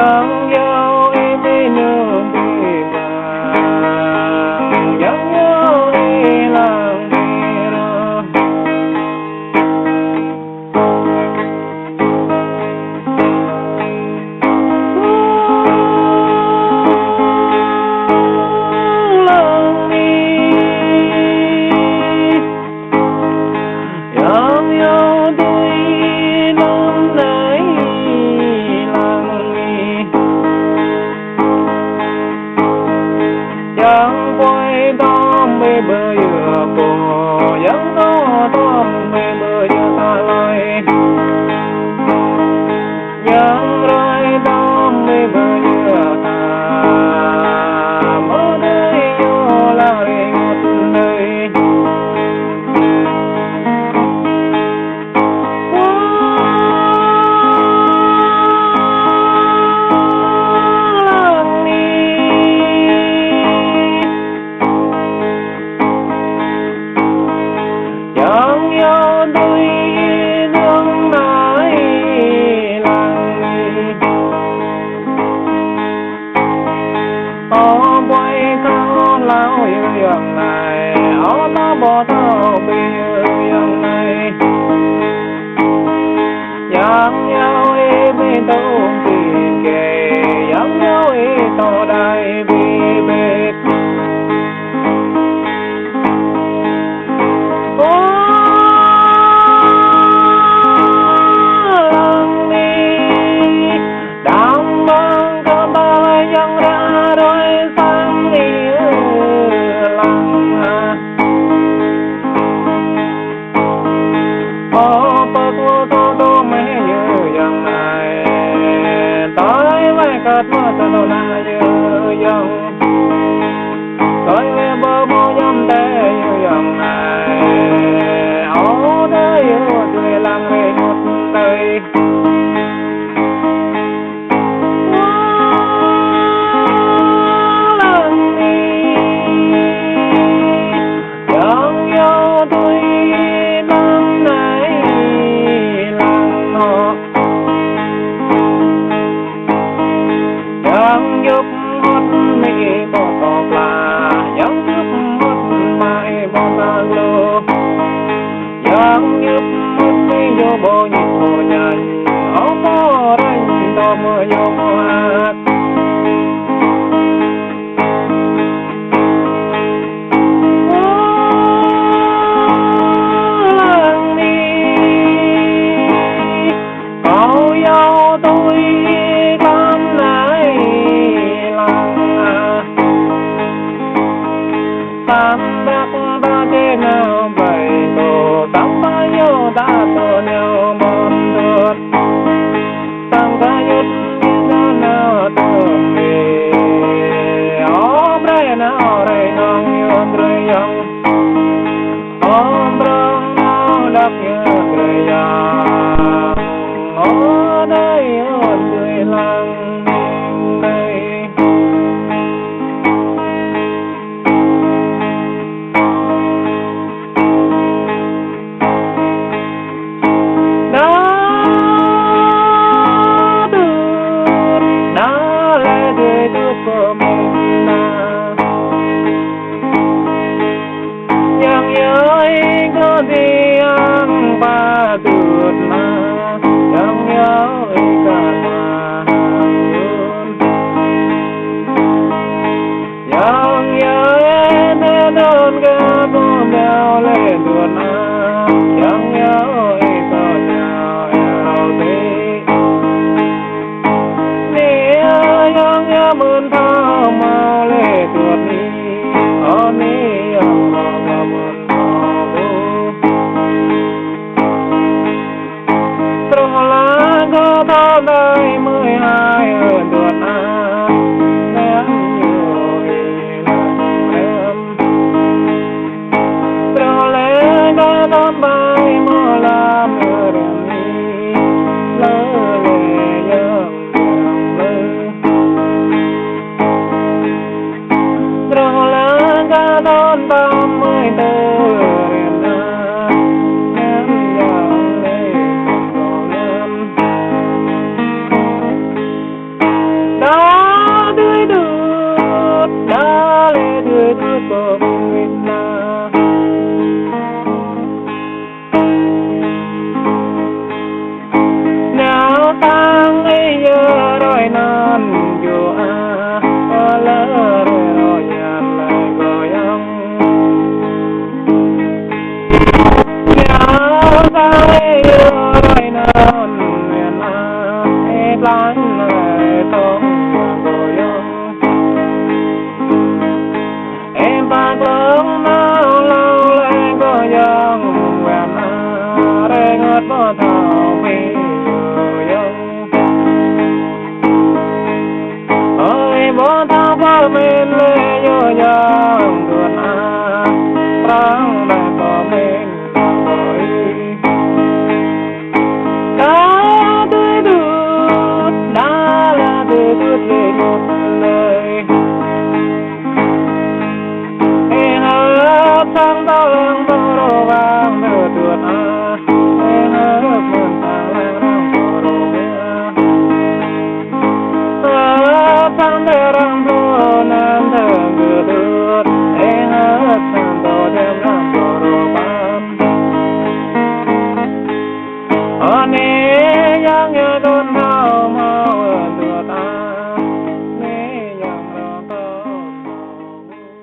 Yang yêu em đi nương đi vàng, yang yêu đi làng đi ra. Làng đi, yang yêu đi năm nay làng đi, yang quay đom bê bờ dừa cổ, yang gió đom bê bờ dừa ta lại, yang rơi đom bê bờ dừa ta, mơ đây vô là đi ngọt đây. Yang yêu đôi nương nái làng đi, ó quay cao lão yêu yang này, ó ta bỏ thao bì yang này, yang yêu ý bê tâu tìm kề, yang yêu ý tàu đại bì bê. Mơ tao na như dòng, tôi nghe bơ mô nhâm tê như dòng này, ó đây người làm về một đời. Làng đi, yang yêu tôi năm nay làng họ, yang giúp mất mỹ bỏ tỏ là, yang giúp mất mai bỏ ta lô, yang giúp mất mỹ vô bộ nhịp hồ nhanh, ó mô ranh đo mơ vô mô hát. Làng đi, có yêu tôi năm nay làng, tam đắc ba chế nào bảy tổ, tam ba yêu ta tổ nhau mòn được, tam ca nhất nó nào tôm bì, ôm rây nào rây nong yun rây yang, ôm rong nào đắc như rây yang, ở đây yun rây làng đây. Yang nhớ có đi ăn ba tuyệt mà, yang nhớ cả mà yang nhớ nên đơn ca con đeo lên tuyệt mà, yang nhớ có nhau eo tí đi yang nhớ mơn thao mau lên tuyệt đi ở ní yang có mơn thao trò lá có thao đời 12 ở tuyệt à em nhiều ý lần em trò lẽ có thao bài mơ làm ở đường đi lỡ lệ nhớ trò lẽ có thao 34 Hãy subscribe cho kênh Ghiền Mì Gõ để không bỏ lỡ non miền Nam lan